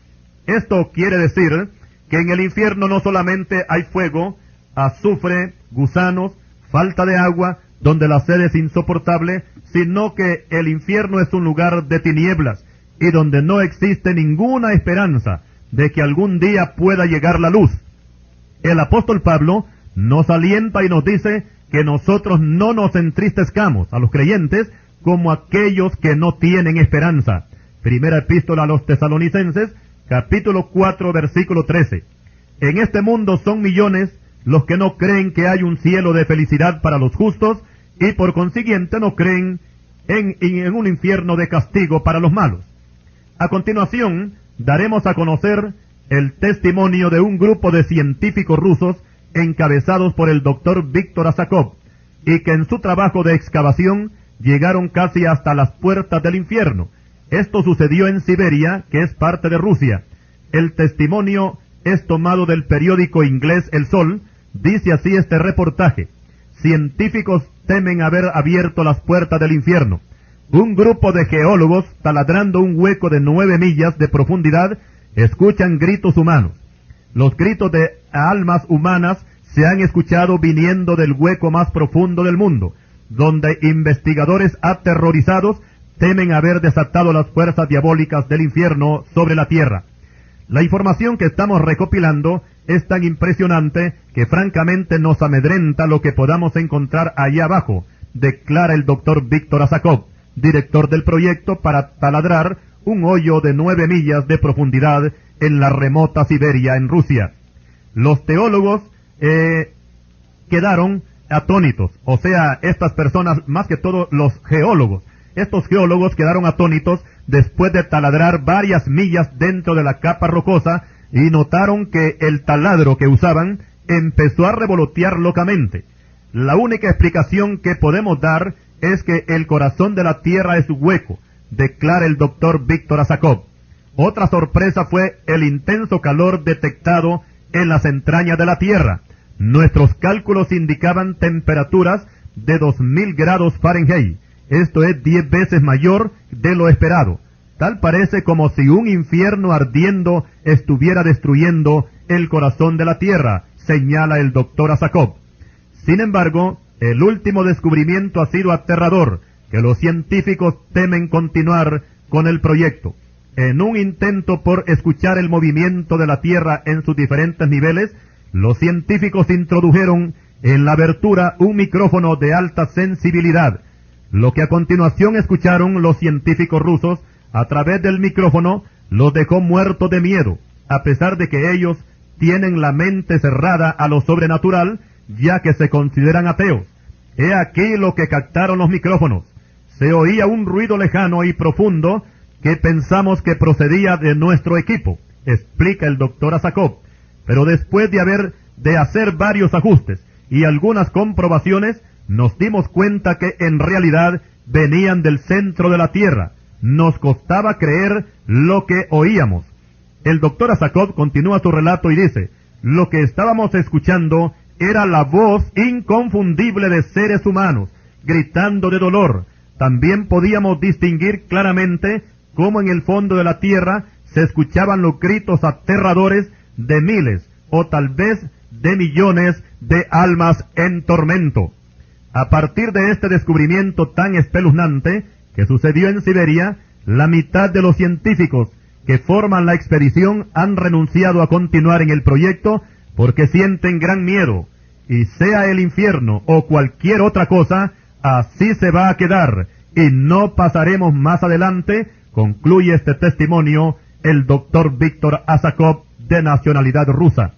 Esto quiere decir que en el infierno no solamente hay fuego, azufre, gusanos, falta de agua, donde la sed es insoportable, sino que el infierno es un lugar de tinieblas y donde no existe ninguna esperanza de que algún día pueda llegar la luz. El apóstol Pablo nos alienta y nos dice que nosotros no nos entristezcamos a los creyentes como aquellos que no tienen esperanza. Primera epístola a los Tesalonicenses, capítulo 4, versículo 13. En este mundo son millones los que no creen que hay un cielo de felicidad para los justos y por consiguiente no creen en un infierno de castigo para los malos. A continuación, daremos a conocer el testimonio de un grupo de científicos rusos encabezados por el doctor Víctor Asákov, y que en su trabajo de excavación llegaron casi hasta las puertas del infierno. Esto sucedió en Siberia, que es parte de Rusia. El testimonio es tomado del periódico inglés El Sol. Dice así este reportaje: científicos temen haber abierto las puertas del infierno. Un grupo de geólogos, taladrando un hueco de 9 millas de profundidad, escuchan gritos humanos. Los gritos de almas humanas se han escuchado viniendo del hueco más profundo del mundo, donde investigadores aterrorizados temen haber desatado las fuerzas diabólicas del infierno sobre la tierra. La información que estamos recopilando es tan impresionante que francamente nos amedrenta lo que podamos encontrar allá abajo, declara el doctor Víctor Asákov, director del proyecto para taladrar un hoyo de 9 millas de profundidad en la remota Siberia, en Rusia. Los teólogos quedaron atónitos, o sea, estas personas, más que todo los geólogos, estos geólogos quedaron atónitos después de taladrar varias millas dentro de la capa rocosa y notaron que el taladro que usaban empezó a revolotear locamente. La única explicación que podemos dar es que el corazón de la tierra es hueco, declara el doctor Víctor Asákov. Otra sorpresa fue el intenso calor detectado en las entrañas de la tierra. Nuestros cálculos indicaban temperaturas de 2000 grados Fahrenheit. Esto es 10 veces mayor de lo esperado. Tal parece como si un infierno ardiendo estuviera destruyendo el corazón de la tierra, señala el doctor Asákov. Sin embargo, el último descubrimiento ha sido aterrador, que los científicos temen continuar con el proyecto. En un intento por escuchar el movimiento de la Tierra en sus diferentes niveles, los científicos introdujeron en la abertura un micrófono de alta sensibilidad. Lo que a continuación escucharon los científicos rusos a través del micrófono los dejó muertos de miedo, a pesar de que ellos tienen la mente cerrada a lo sobrenatural, ya que se consideran ateos. He aquí lo que captaron los micrófonos. Se oía un ruido lejano y profundo que pensamos que procedía de nuestro equipo, explica el doctor Asákov. Pero después de hacer varios ajustes y algunas comprobaciones, nos dimos cuenta que en realidad venían del centro de la Tierra. Nos costaba creer lo que oíamos. El doctor Asákov continúa su relato y dice: lo que estábamos escuchando era la voz inconfundible de seres humanos, gritando de dolor. También podíamos distinguir claramente cómo en el fondo de la tierra se escuchaban los gritos aterradores de miles, o tal vez de millones de almas en tormento. A partir de este descubrimiento tan espeluznante que sucedió en Siberia, la mitad de los científicos que forman la expedición han renunciado a continuar en el proyecto porque sienten gran miedo, y sea el infierno o cualquier otra cosa, así se va a quedar, y no pasaremos más adelante, concluye este testimonio el doctor Víctor Asakov, de nacionalidad rusa.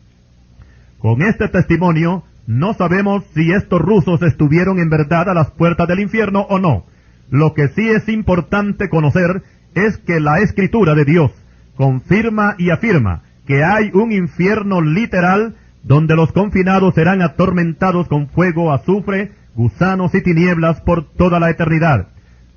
Con este testimonio, no sabemos si estos rusos estuvieron en verdad a las puertas del infierno o no. Lo que sí es importante conocer es que la Escritura de Dios confirma y afirma que hay un infierno literal donde los confinados serán atormentados con fuego, azufre, gusanos y tinieblas por toda la eternidad.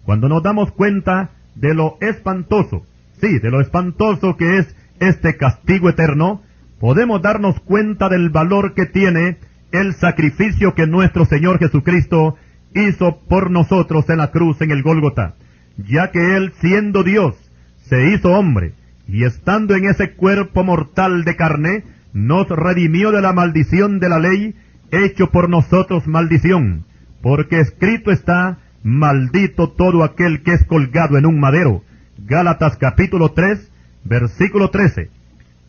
Cuando nos damos cuenta de lo espantoso, de lo espantoso que es este castigo eterno, podemos darnos cuenta del valor que tiene el sacrificio que nuestro Señor Jesucristo hizo por nosotros en la cruz en el Gólgota, ya que Él, siendo Dios, se hizo hombre, y estando en ese cuerpo mortal de carne, nos redimió de la maldición de la ley, hecho por nosotros maldición, porque escrito está, maldito todo aquel que es colgado en un madero. Gálatas capítulo 3, versículo 13.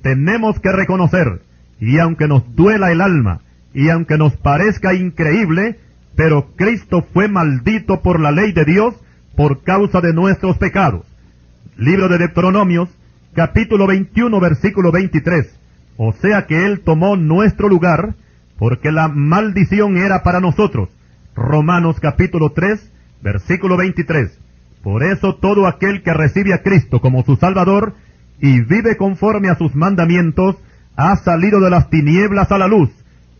Tenemos que reconocer, y aunque nos duela el alma, y aunque nos parezca increíble, pero Cristo fue maldito por la ley de Dios por causa de nuestros pecados. Libro de Deuteronomios, capítulo 21, versículo 23. O sea que Él tomó nuestro lugar, porque la maldición era para nosotros. Romanos capítulo 3, versículo 23. Por eso todo aquel que recibe a Cristo como su Salvador y vive conforme a sus mandamientos, ha salido de las tinieblas a la luz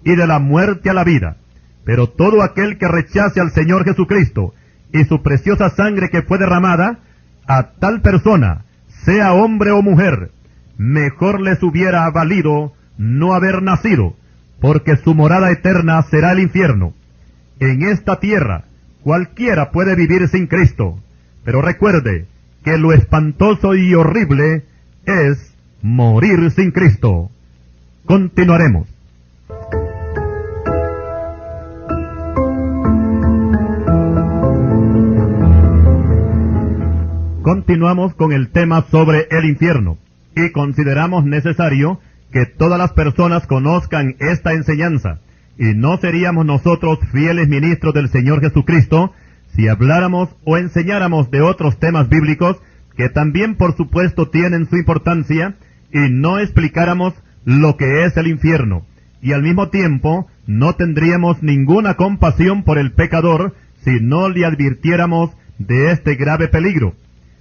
y de la muerte a la vida. Pero todo aquel que rechace al Señor Jesucristo y su preciosa sangre que fue derramada, a tal persona, sea hombre o mujer, mejor les hubiera valido no haber nacido, porque su morada eterna será el infierno. En esta tierra, cualquiera puede vivir sin Cristo, pero recuerde que lo espantoso y horrible es morir sin Cristo. Continuaremos. Continuamos con el tema sobre el infierno, y consideramos necesario que todas las personas conozcan esta enseñanza, y no seríamos nosotros fieles ministros del Señor Jesucristo si habláramos o enseñáramos de otros temas bíblicos que también por supuesto tienen su importancia, y no explicáramos lo que es el infierno, y al mismo tiempo no tendríamos ninguna compasión por el pecador si no le advirtiéramos de este grave peligro.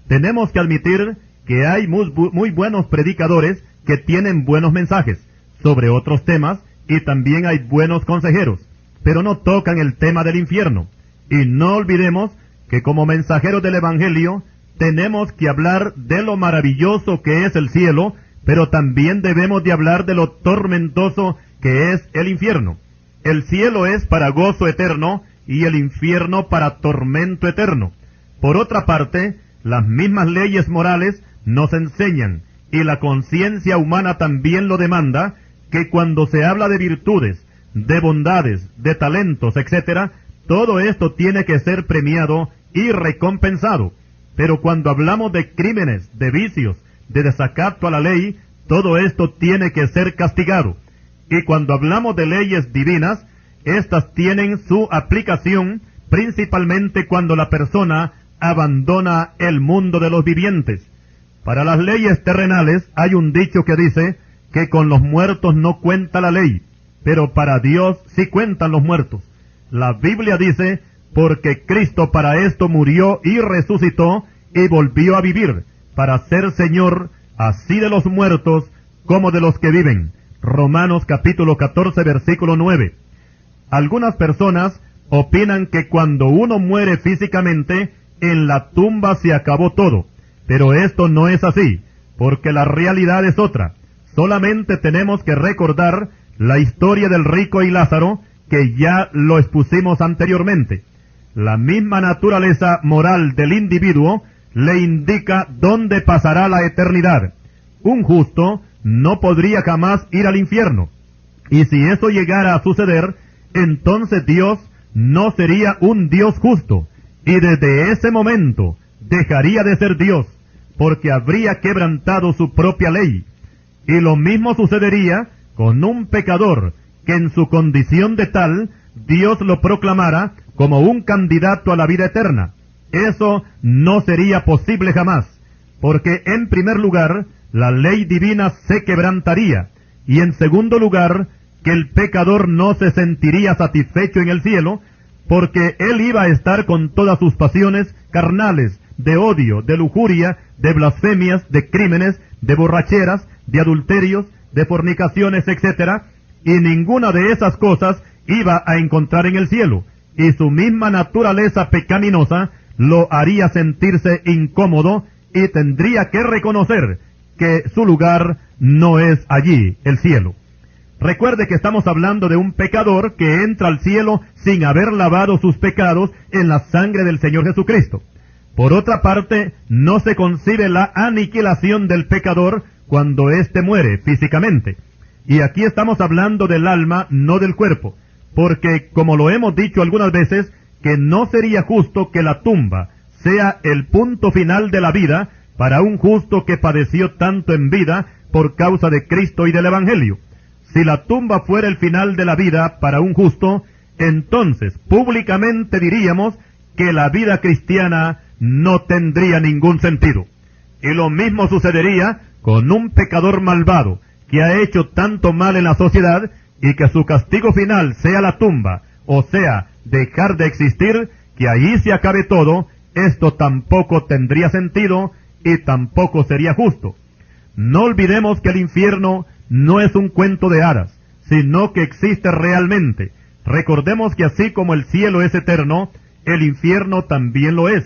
Tenemos que admitir que hay muy buenos predicadores que tienen buenos mensajes sobre otros temas, y también hay buenos consejeros, pero no tocan el tema del infierno. Y no olvidemos que como mensajeros del Evangelio tenemos que hablar de lo maravilloso que es el cielo, pero también debemos de hablar de lo tormentoso que es el infierno. El cielo es para gozo eterno y el infierno para tormento eterno. Por otra parte, las mismas leyes morales nos enseñan, y la conciencia humana también lo demanda, que cuando se habla de virtudes, de bondades, de talentos, etc., todo esto tiene que ser premiado y recompensado. Pero cuando hablamos de crímenes, de vicios, de desacato a la ley, todo esto tiene que ser castigado. Y cuando hablamos de leyes divinas, estas tienen su aplicación principalmente cuando la persona abandona el mundo de los vivientes. Para las leyes terrenales hay un dicho que dice que con los muertos no cuenta la ley, pero para Dios sí cuentan los muertos. La Biblia dice, porque Cristo para esto murió y resucitó y volvió a vivir, para ser Señor así de los muertos como de los que viven. Romanos capítulo 14, versículo 9. Algunas personas opinan que cuando uno muere físicamente, en la tumba se acabó todo, pero esto no es así, porque la realidad es otra. Solamente tenemos que recordar la historia del rico y Lázaro, que ya lo expusimos anteriormente. La misma naturaleza moral del individuo le indica dónde pasará la eternidad. Un justo no podría jamás ir al infierno, y si eso llegara a suceder, entonces Dios no sería un Dios justo, y desde ese momento dejaría de ser Dios, porque habría quebrantado su propia ley. Y lo mismo sucedería con un pecador, que en su condición de tal, Dios lo proclamara como un candidato a la vida eterna. Eso no sería posible jamás, porque en primer lugar, la ley divina se quebrantaría, y en segundo lugar, que el pecador no se sentiría satisfecho en el cielo, porque él iba a estar con todas sus pasiones carnales, de odio, de lujuria, de blasfemias, de crímenes, de borracheras, de adulterios, de fornicaciones, etc., y ninguna de esas cosas iba a encontrar en el cielo, y su misma naturaleza pecaminosa lo haría sentirse incómodo y tendría que reconocer que su lugar no es allí, el cielo. Recuerde que estamos hablando de un pecador que entra al cielo sin haber lavado sus pecados en la sangre del Señor Jesucristo. Por otra parte, no se concibe la aniquilación del pecador cuando éste muere físicamente. Y aquí estamos hablando del alma, no del cuerpo, porque, como lo hemos dicho algunas veces, que no sería justo que la tumba sea el punto final de la vida para un justo que padeció tanto en vida por causa de Cristo y del Evangelio. Si la tumba fuera el final de la vida para un justo, entonces públicamente diríamos que la vida cristiana no tendría ningún sentido. Y lo mismo sucedería con un pecador malvado que ha hecho tanto mal en la sociedad y que su castigo final sea la tumba, o sea, dejar de existir, que allí se acabe todo. Esto tampoco tendría sentido y tampoco sería justo. No olvidemos que el infierno no es un cuento de hadas, sino que existe realmente. Recordemos que así como el cielo es eterno, el infierno también lo es.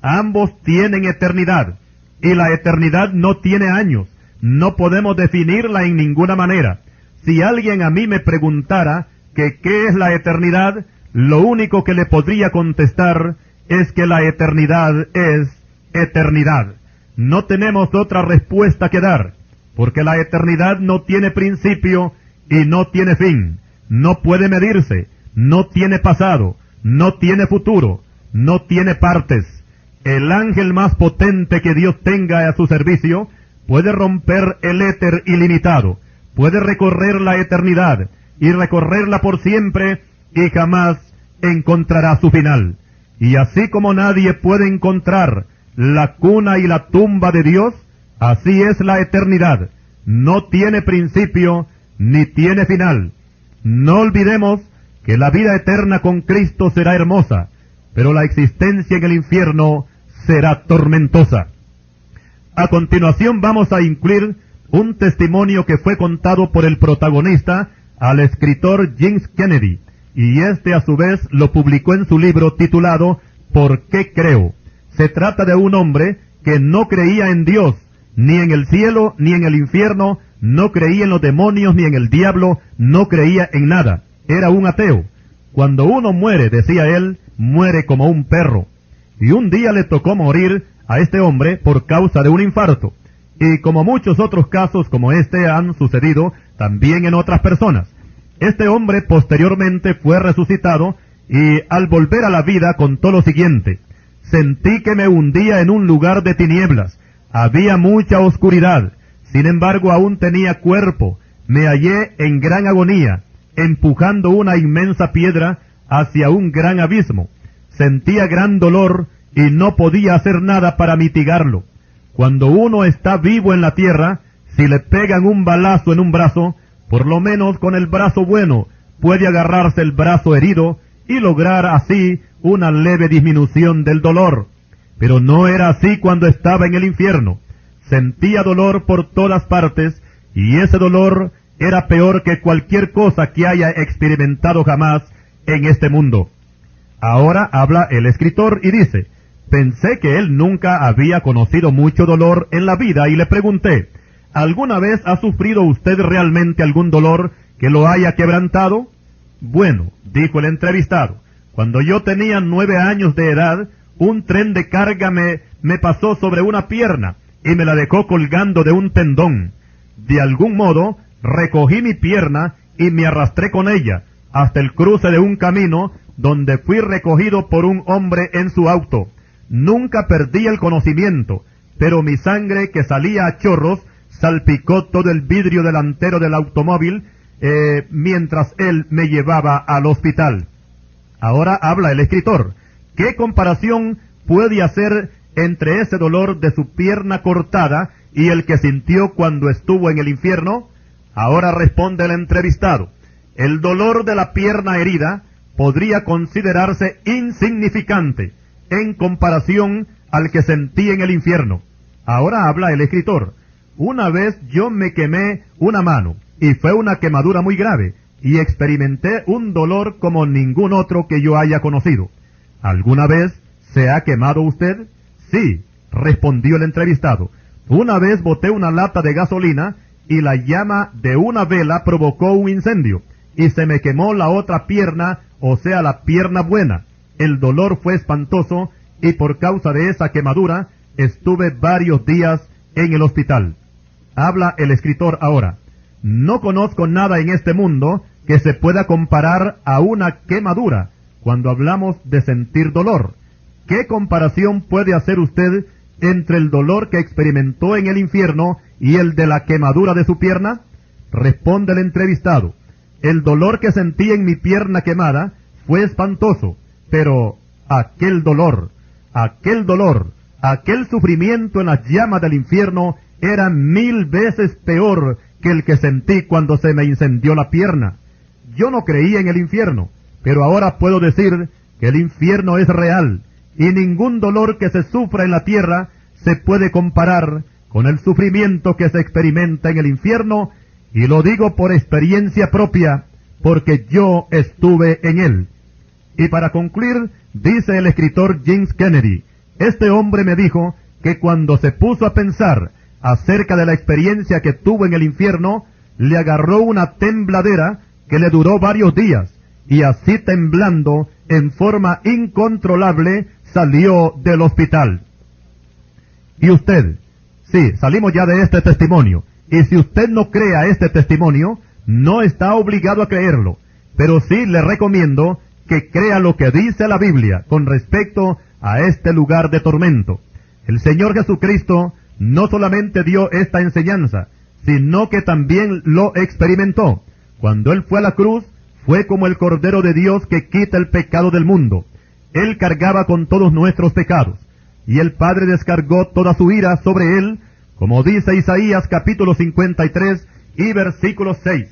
Ambos tienen eternidad, y la eternidad no tiene años. No podemos definirla en ninguna manera. Si alguien a mí me preguntara que qué es la eternidad, lo único que le podría contestar es que la eternidad es eternidad. No tenemos otra respuesta que dar, porque la eternidad no tiene principio y no tiene fin. No puede medirse, no tiene pasado, no tiene futuro, no tiene partes. El ángel más potente que Dios tenga a su servicio puede romper el éter ilimitado, puede recorrer la eternidad y recorrerla por siempre y jamás encontrará su final. Y así como nadie puede encontrar la cuna y la tumba de Dios, así es la eternidad. No tiene principio ni tiene final. No olvidemos que la vida eterna con Cristo será hermosa, pero la existencia en el infierno será tormentosa. A continuación vamos a incluir un testimonio que fue contado por el protagonista al escritor James Kennedy, y este a su vez lo publicó en su libro titulado ¿Por qué creo? Se trata de un hombre que no creía en Dios, ni en el cielo, ni en el infierno, no creía en los demonios, ni en el diablo, no creía en nada. Era un ateo. Cuando uno muere, decía él, muere como un perro. Y un día le tocó morir a este hombre por causa de un infarto. Y como muchos otros casos como este han sucedido también en otras personas. Este hombre posteriormente fue resucitado y al volver a la vida contó lo siguiente: sentí que me hundía en un lugar de tinieblas, había mucha oscuridad, sin embargo aún tenía cuerpo, me hallé en gran agonía, empujando una inmensa piedra hacia un gran abismo, sentía gran dolor y no podía hacer nada para mitigarlo. Cuando uno está vivo en la tierra, si le pegan un balazo en un brazo, por lo menos con el brazo bueno puede agarrarse el brazo herido y lograr así una leve disminución del dolor. Pero no era así cuando estaba en el infierno. Sentía dolor por todas partes, y ese dolor era peor que cualquier cosa que haya experimentado jamás en este mundo. Ahora habla el escritor y dice: pensé que él nunca había conocido mucho dolor en la vida y le pregunté: ¿alguna vez ha sufrido usted realmente algún dolor que lo haya quebrantado? Bueno, dijo el entrevistado, cuando yo tenía 9 años de edad, un tren de carga me pasó sobre una pierna y me la dejó colgando de un tendón. De algún modo, recogí mi pierna y me arrastré con ella, hasta el cruce de un camino, donde fui recogido por un hombre en su auto. Nunca perdí el conocimiento, pero mi sangre, que salía a chorros, salpicó todo el vidrio delantero del automóvil mientras él me llevaba al hospital. Ahora habla el escritor. ¿Qué comparación puede hacer entre ese dolor de su pierna cortada y el que sintió cuando estuvo en el infierno? Ahora responde el entrevistado. El dolor de la pierna herida podría considerarse insignificante en comparación al que sentí en el infierno. Ahora habla el escritor. Una vez yo me quemé una mano, y fue una quemadura muy grave, y experimenté un dolor como ningún otro que yo haya conocido. ¿Alguna vez se ha quemado usted? Sí, respondió el entrevistado. Una vez boté una lata de gasolina, y la llama de una vela provocó un incendio, y se me quemó la otra pierna, o sea, la pierna buena. El dolor fue espantoso, y por causa de esa quemadura, estuve varios días en el hospital. Habla el escritor ahora. No conozco nada en este mundo que se pueda comparar a una quemadura cuando hablamos de sentir dolor. ¿Qué comparación puede hacer usted entre el dolor que experimentó en el infierno y el de la quemadura de su pierna? Responde el entrevistado. El dolor que sentí en mi pierna quemada fue espantoso, pero aquel dolor, aquel sufrimiento en las llamas del infierno era 1000 veces peor que el que sentí cuando se me incendió la pierna. Yo no creía en el infierno, pero ahora puedo decir que el infierno es real, y ningún dolor que se sufra en la tierra se puede comparar con el sufrimiento que se experimenta en el infierno, y lo digo por experiencia propia, porque yo estuve en él. Y para concluir, dice el escritor James Kennedy, este hombre me dijo que cuando se puso a pensar acerca de la experiencia que tuvo en el infierno, le agarró una tembladera que le duró varios días, y así temblando en forma incontrolable salió del hospital. ¿Y usted? Sí, salimos ya de este testimonio, y si usted no cree a este testimonio, no está obligado a creerlo, pero sí le recomiendo que crea lo que dice la Biblia con respecto a este lugar de tormento. El Señor Jesucristo no solamente dio esta enseñanza, sino que también lo experimentó. Cuando Él fue a la cruz, fue como el Cordero de Dios que quita el pecado del mundo. Él cargaba con todos nuestros pecados, y el Padre descargó toda su ira sobre Él, como dice Isaías capítulo 53 y versículo 6.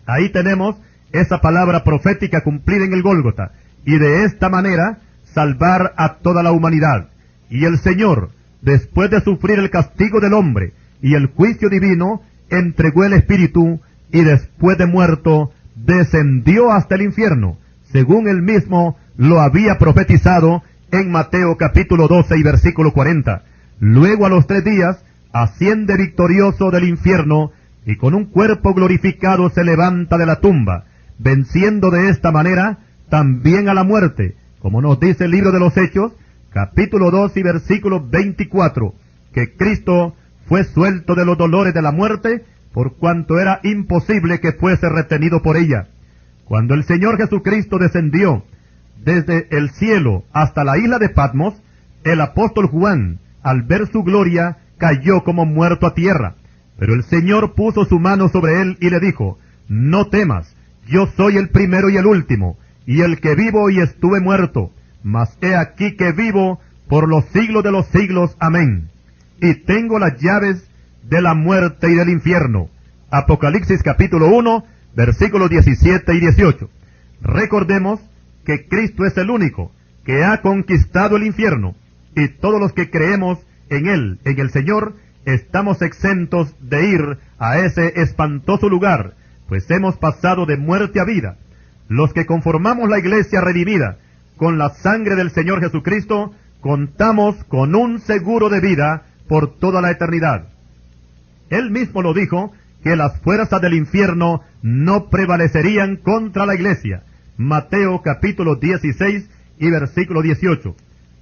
Ahí tenemos esa palabra profética cumplida en el Gólgota, y de esta manera salvar a toda la humanidad. Y el Señor, después de sufrir el castigo del hombre y el juicio divino, entregó el Espíritu, y después de muerto, descendió hasta el infierno, según él mismo lo había profetizado en Mateo capítulo 12 y versículo 40. Luego a los 3 días, asciende victorioso del infierno, y con un cuerpo glorificado se levanta de la tumba, venciendo de esta manera también a la muerte, como nos dice el libro de los Hechos, capítulo 2 y versículo 24, que Cristo fue suelto de los dolores de la muerte, por cuanto era imposible que fuese retenido por ella. Cuando el Señor Jesucristo descendió desde el cielo hasta la isla de Patmos, el apóstol Juan, al ver su gloria, cayó como muerto a tierra. Pero el Señor puso su mano sobre él y le dijo, no temas, yo soy el primero y el último, y el que vivo y estuve muerto, mas he aquí que vivo por los siglos de los siglos. Amén. Y tengo las llaves de la muerte y del infierno. Apocalipsis capítulo 1, versículos 17 y 18. Recordemos que Cristo es el único que ha conquistado el infierno, y todos los que creemos en Él, en el Señor, estamos exentos de ir a ese espantoso lugar, pues hemos pasado de muerte a vida. Los que conformamos la iglesia redimida con la sangre del Señor Jesucristo, contamos con un seguro de vida por toda la eternidad. Él mismo lo dijo, que las fuerzas del infierno no prevalecerían contra la iglesia. Mateo capítulo 16 y versículo 18.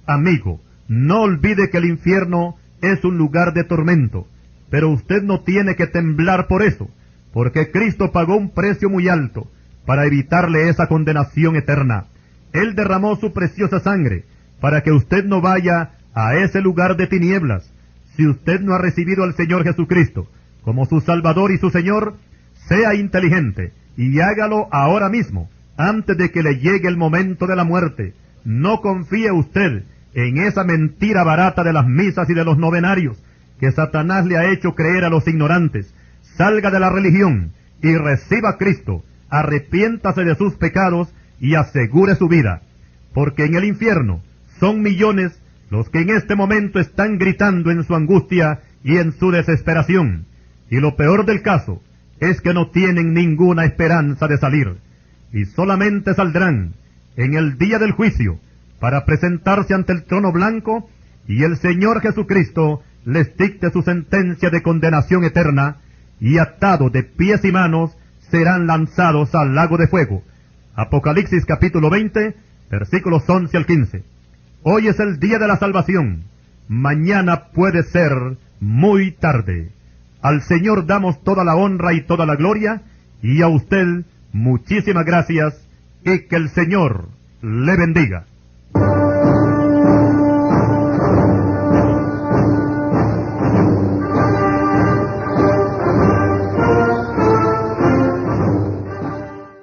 Amigo, no olvide que el infierno es un lugar de tormento, pero usted no tiene que temblar por eso, porque Cristo pagó un precio muy alto para evitarle esa condenación eterna. Él derramó su preciosa sangre para que usted no vaya a ese lugar de tinieblas. Si usted no ha recibido al Señor Jesucristo como su Salvador y su Señor, sea inteligente y hágalo ahora mismo, antes de que le llegue el momento de la muerte. No confíe usted en esa mentira barata de las misas y de los novenarios que Satanás le ha hecho creer a los ignorantes. Salga de la religión y reciba a Cristo, arrepiéntase de sus pecados y asegure su vida, porque en el infierno son millones los que en este momento están gritando en su angustia y en su desesperación, y lo peor del caso es que no tienen ninguna esperanza de salir, y solamente saldrán en el día del juicio para presentarse ante el trono blanco y el Señor Jesucristo les dicte su sentencia de condenación eterna, y atados de pies y manos serán lanzados al lago de fuego. Apocalipsis capítulo 20, versículos 11 al 15. Hoy es el día de la salvación. Mañana puede ser muy tarde. Al Señor damos toda la honra y toda la gloria, y a usted muchísimas gracias, y que el Señor le bendiga.